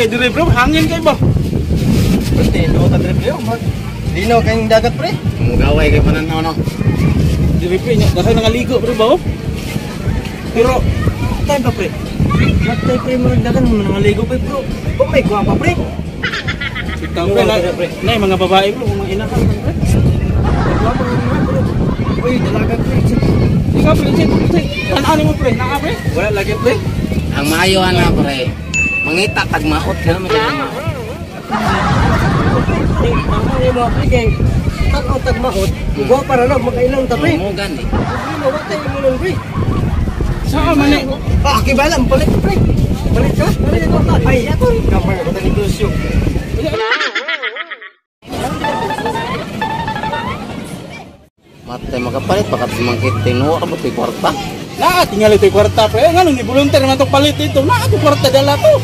kay dire bro, hangin kay ba? Pwede, no ta dire bro. Linaw kayong dagat pre. Mugaway kay pananaw no. Dire pre, dasay nangaligo pre ba? Pero tayo pa pre. Matay pre mo dagat mo nangaligo pre bro. Oh my god pa pre. Ikaw pre, nay mga babae bro, mga inahan pre. Uy, dalaga pre. Ikaw pre, ano mo pre? Naka pre? Wala lagi pre. Ang maayo ana pre. Mangita tagmaot ka naman dyan. Ang mo pre kay tagmaot. Ugo para lang makailang ta pre. Mo gani. Mawatay mo lang pre. Saan man eh? Kibalam palit pre. Palit ka? Palit ko ta. Ay, ako kamay ko ta negosyo. Matay makapalit baka sumangkit tinuwa ka buti kwarta. Naa tinggal ito kwarta pre. Ngano ni volunteer man to palit ito. Naa to kwarta dala to.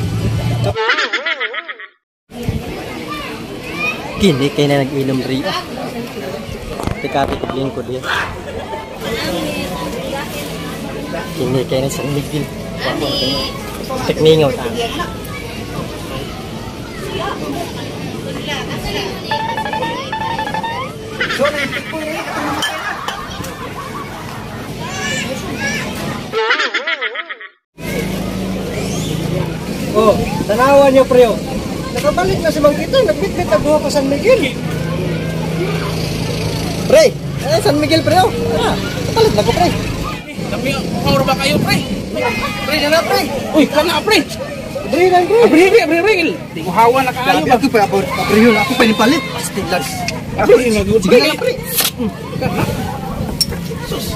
Kini kay na nag-inom ri. Tikati ko ko dia. Kini kay na San Miguel. Tekningaw ta. Oh, tanawan niyo pre. Nakabalik na si Mang Kito, nagbitbit ang buha pa San Miguel. Pre, San Miguel pre. Nakapalit na ko pre. Kami or ba kayo pre? Pre, na pre. Uy, kana pre. Pre lang pre. Abril. Di ko hawa na kaayo ba? Ako pa April, ako pa nipalit. Pasti lang. Abril magud Sige na pre. Sus.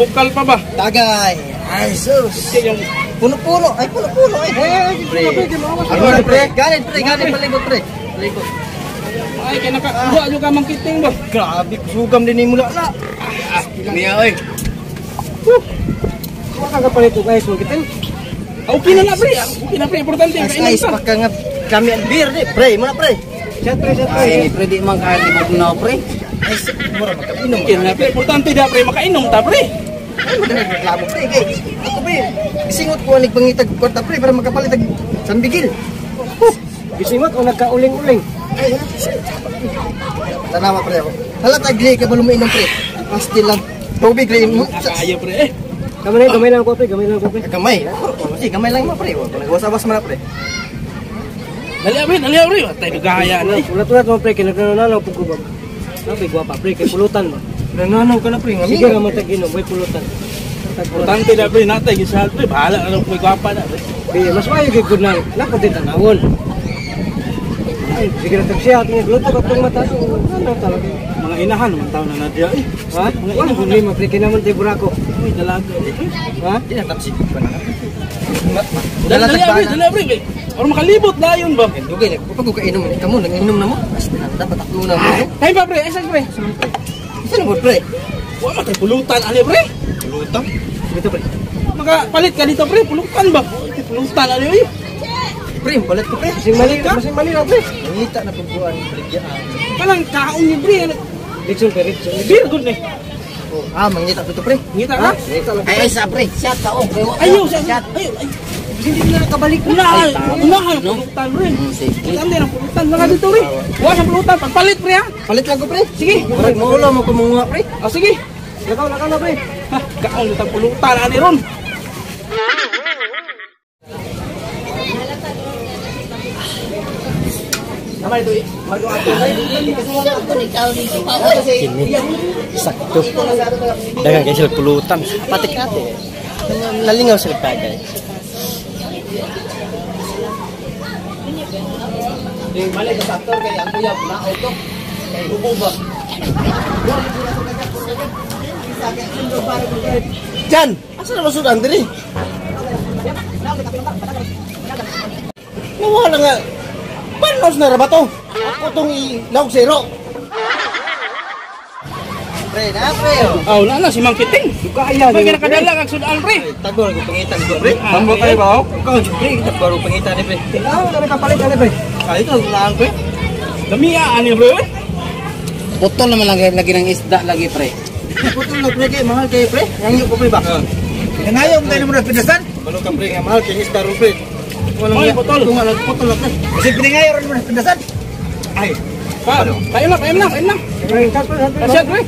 Bukal pa ba? Tagay. Ay sus. Yung Puno-puno. Ay puno-puno. Ay pre. Ano na pre? Ganit palibot pre. Palibot. ay kay nakakuha juga mangkiting ba? Grabe, sugam din ni mula na. Niya oy. Kuha ka palit ko guys, Mangkiting. Okay na pre. Okay na pre, importante kainin Nice sa. pa ka nga kami ang beer di. Pre, muna pre. Chat pre. Ay, pre di man ka di mo pre. Ay, mura magkapinom. Okay na pre, importante da pre makainom ta pre. Ay, madaling reklamo pre. Kay, ako pre, isingot ko anig pangitag kwarta pre para magkapalit ang San Miguel. Isingot o nagkauling-uling. Ay, tanawa pre ako. Halatag gray ka ba lumainom pre? Pasti lang. Tubig gray mo. Kaya pre. Gamay lang ko pre. Gamay lang mo pre. Nagwasawas man na pre. Dali abri. Tay gaya na. Ulat-ulat mo pre, kinagnananaw po ko ba? Sabi, guwapa pre, kay pulutan mo. Nananaw ka na pre, nga sige nga matag-inom, may pulutan. Importante da pre natay gisal pre, bahala na ko gwapa na. Mas maayo kay good na, napati tanawon. Ay, sige na tagsiya, ating nagluto ka itong mata. Ano talaga? Mga inahan man taon na nadya eh. Ha? Wala kung lima pre, kinaman tayo burako. Uy, dalaga. Ha? Tinatapsik pa na. Dali abri. Or makalibot na yun ba? Dugay, kapag ko kainom, ikaw mo, nag-inom na mo. Basta dapat ako na mo. Tay pa pre, aysan pre. Isa na mo pre. Wala kay pulutan ali pre. Pulutan? Dito pre. Makapalit ka dito pre, pulutan ba? Uy, pulutan ali oy. Pre, palit ko pre. Masing mali na pre. Nangita na pagbuan, baligyaan. Kanang kaon ni pre. Ritson pre. Beer good ni. Mangita ko to pre. Ngita ka? Ngita lang. Ay sa pre, shot ka oh. Ayaw siya. Ayaw. Hindi na nakabalik pre. Unahan pulutan pre. Sige. Saan din ang pulutan? Mga dito pre. Buwas ang pulutan, pagpalit pre ha. Palit lang ko pre. Sige. Marag maulo mo kumunga pre. Sige. Lakaw na pre. Ha, kaon dito ang pulutan ani ron. Namay to eh. Kini sakto. Dagang kayo sila pulutan. Patik-ate. Nalingaw sila bagay. Di balik ke saktor kay ang kuya na auto. Kay ubog. Jan, asa na masud ang diri? Nawala nga. Panos na rabato? Ako tong ilaw zero. Pre, na pre. Aw, na si Mang Kiting. Kaya Pag nakadala kag sudan pre. Tago lagi pengitan ko pre. Tambo kayo ba? Ikaw pre, kita baru pengitan ni pre. Ah, na kapalit na pre. Kali ito lang pre. Dami ani bro. Putol naman lagi ng isda lagi pre. Putol na pre kay mahal kay pre. Yang ko pre ba? Kinayo mo tayo mo na pinasan. Balo ka pre, nga mahal kay isda ro pre. Oy, putol. Tunga lang putol lang pre. Kasi piningay ron mo na pendasan. Ay. Pa, kain lang. Ay, kaso Asyad, pre.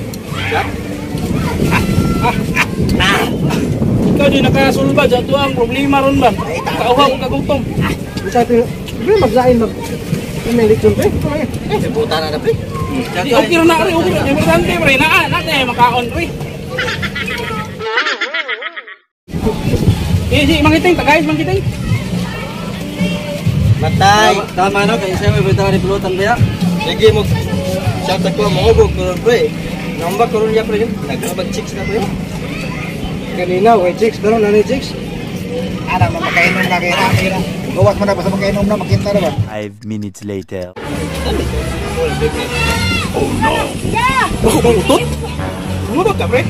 Ikaw di nakasulbad sa ito ang problema ron ba? Kauhaw kong kagutom. Bisa ito. Pre maglain mag. May eleksyon pre. Buta na pre. Okay rin na, pre. Okay rin. Importante, pre. Natin, makaon, pre. Si, mangiting. Tagayos, mangiting. Matay. Tama no, kaya saya may bitaw ni pulutan ba ya? Sige mo. Shout out ko mo ko pre. Nambak ko ron ya pre. Nagbag chicks na pre. Kanina, way chicks. Pero nanay chicks. Ana magkainom na kaya. Gawas mo na basta magkainom na makinta na ba? 5 minutes later. Bako bang utot? Umabag ka, pre?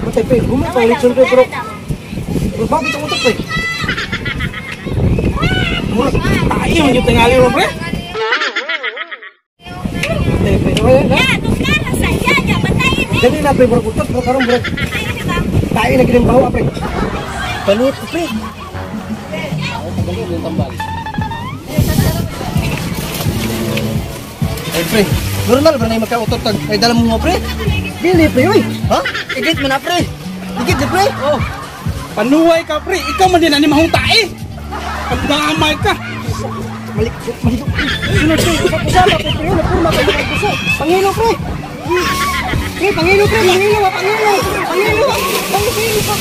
Matay pre, gumapa eleksyon pre pero. Pero bakit ang utak pre? Tayo yung tingali mo, pre. Matay pre, okay na? Ya, tukarang saya aja, patayin nih. Jadi na pre, berutot, pero karong berat. Ayo bang. Tayo na gining bawa pre. Balut pre. Ay pre, normal ba na yung magkautot tag ay dalam mo pre? Dili pre, oy. Ha? Igit mo na pre. Igit na pre. Oh. Panuway ka, pre. Ikaw man din ani mahong tae. Pagdamay ka. Malik, malik. Sunod pre, usap-usap pre, pre, napurma ka mga gusto. Pangilo pre. Pre, pangilo pre, pangilo. Pangilo pa.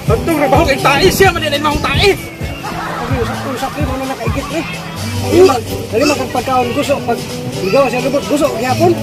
Tantong rabaho kay tae siya man din ani mahong tae. Usap pre, mga nakaigit pre. Dali magpagkaon gusto pag ligaw siya lubot gusto gyapon.